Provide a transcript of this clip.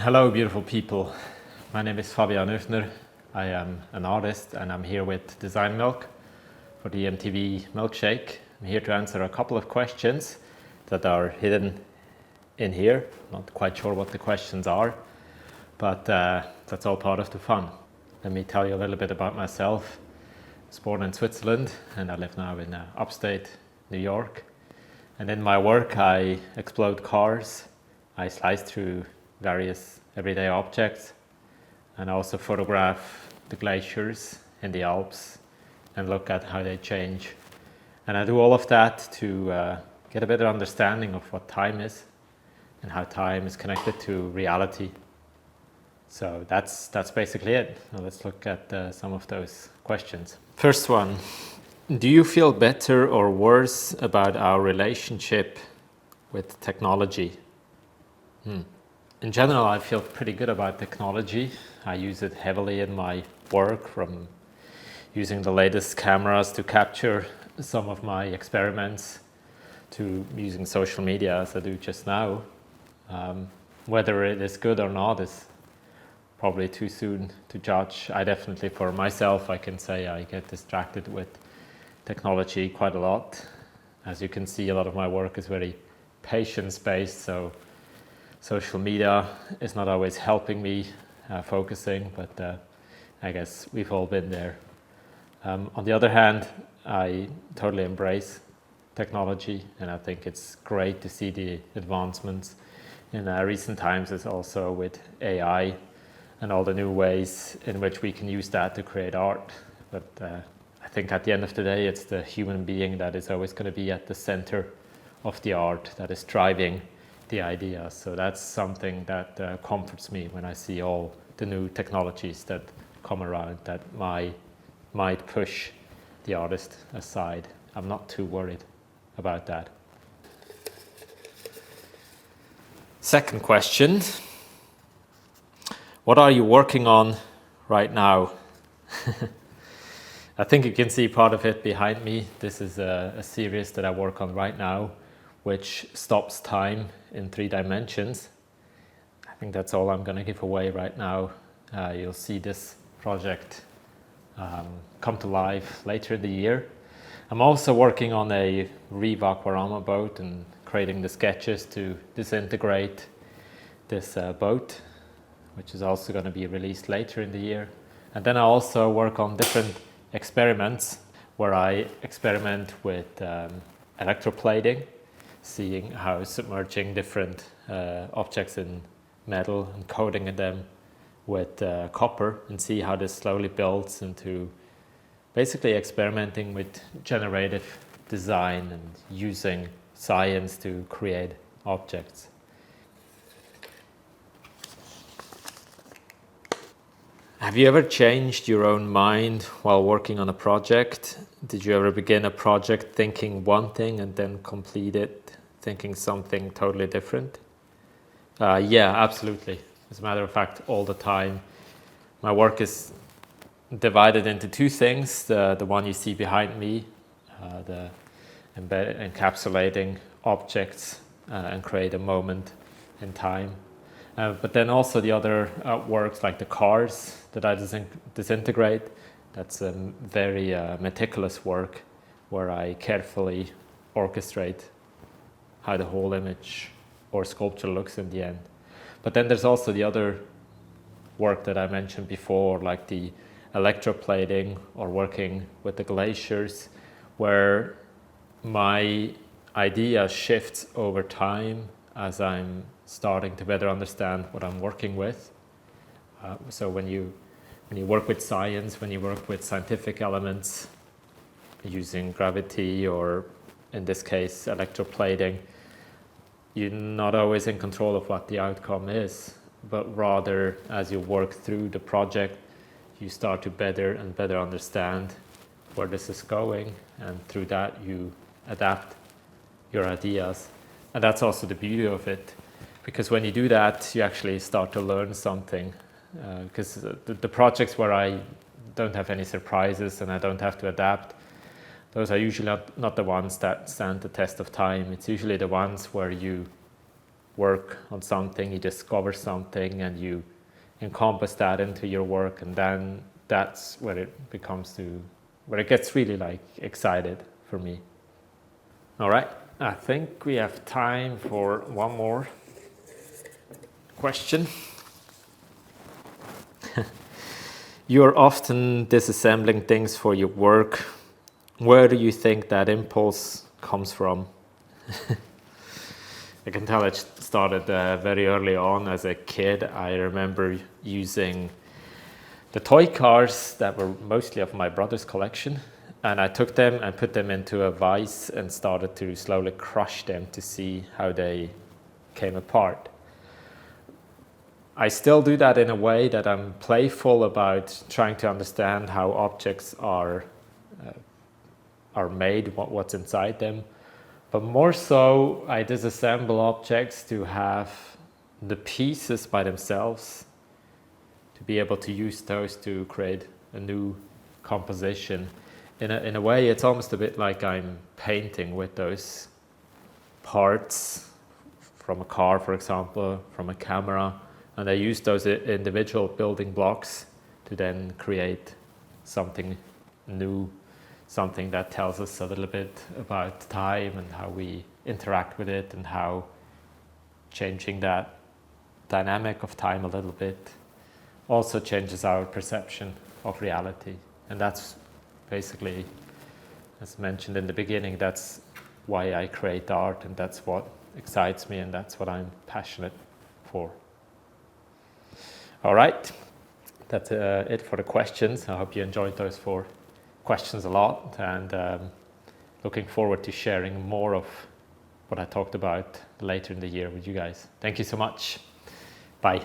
Hello, beautiful people. My name is Fabian Oefner. I am an artist and I'm here with Design Milk for the DMTV Milkshake. I'm here to answer a couple of questions that are hidden in here. Not quite sure what the questions are, but that's all part of the fun. Let me tell you a little bit about myself. I was born in Switzerland and I live now in upstate New York. And in my work, I explode cars. I slice through various everyday objects, and I also photograph the glaciers in the Alps and look at how they change. And I do all of that to get a better understanding of what time is and how time is connected to reality. So that's basically it. Now let's look at some of those questions. First one, do you feel better or worse about our relationship with technology? In general, I feel pretty good about technology. I use it heavily in my work, from using the latest cameras to capture some of my experiments to using social media as I do just now. Whether it is good or not is probably too soon to judge. I definitely, for myself, I can say I get distracted with technology quite a lot. As you can see, a lot of my work is very patience-based, so social media is not always helping me focusing, but I guess we've all been there. On the other hand, I totally embrace technology, and I think it's great to see the advancements in recent times, as also with AI and all the new ways in which we can use that to create art. But I think at the end of the day, it's the human being that is always going to be at the center of the art, that is driving the idea. So that's something that comforts me when I see all the new technologies that come around that might push the artist aside. I'm not too worried about that. Second question, what are you working on right now? I think you can see part of it behind me. This is a series that I work on right now, which stops time in 3 dimensions. I think that's all I'm going to give away right now. You'll see this project come to life later in the year. I'm also working on a Reeve Aquarama boat and creating the sketches to disintegrate this boat, which is also going to be released later in the year. And then I also work on different experiments where I experiment with electroplating, seeing how submerging different objects in metal and coating them with copper, and see how this slowly builds into basically experimenting with generative design and using science to create objects. Have you ever changed your own mind while working on a project? Did you ever begin a project thinking one thing and then complete it thinking something totally different? Yeah, absolutely. As a matter of fact, all the time. My work is divided into 2 things. The one you see behind me, the encapsulating objects and create a moment in time. But then also the other works, like the cars that I disintegrate. That's a very meticulous work where I carefully orchestrate how the whole image or sculpture looks in the end. But then there's also the other work that I mentioned before, like the electroplating or working with the glaciers, where my idea shifts over time as I'm starting to better understand what I'm working with. So when you work with science, when you work with scientific elements using gravity, or in this case electroplating, you're not always in control of what the outcome is, but rather as you work through the project, you start to better and better understand where this is going, and through that you adapt your ideas. And that's also the beauty of it, because when you do that, you actually start to learn something. Because the projects where I don't have any surprises and I don't have to adapt, those are usually not the ones that stand the test of time. It's usually the ones where you work on something, you discover something, and you encompass that into your work, and then that's where it gets really like excited for me. All right, I think we have time for one more question. You're often disassembling things for your work. Where do you think that impulse comes from? I can tell it started very early on as a kid. I remember using the toy cars that were mostly of my brother's collection, and I took them and put them into a vise and started to slowly crush them to see how they came apart. I still do that in a way that I'm playful about trying to understand how objects are made, what's inside them. But more so, I disassemble objects to have the pieces by themselves, to be able to use those to create a new composition. In a way, it's almost a bit like I'm painting with those parts from a car, for example, from a camera, and I use those individual building blocks to then create something new, something that tells us a little bit about time and how we interact with it, and how changing that dynamic of time a little bit also changes our perception of reality. And that's basically, as mentioned in the beginning, that's why I create art, and that's what excites me, and that's what I'm passionate for. All right, that's it for the questions. I hope you enjoyed those 4 questions a lot, and looking forward to sharing more of what I talked about later in the year with you guys. Thank you so much. Bye.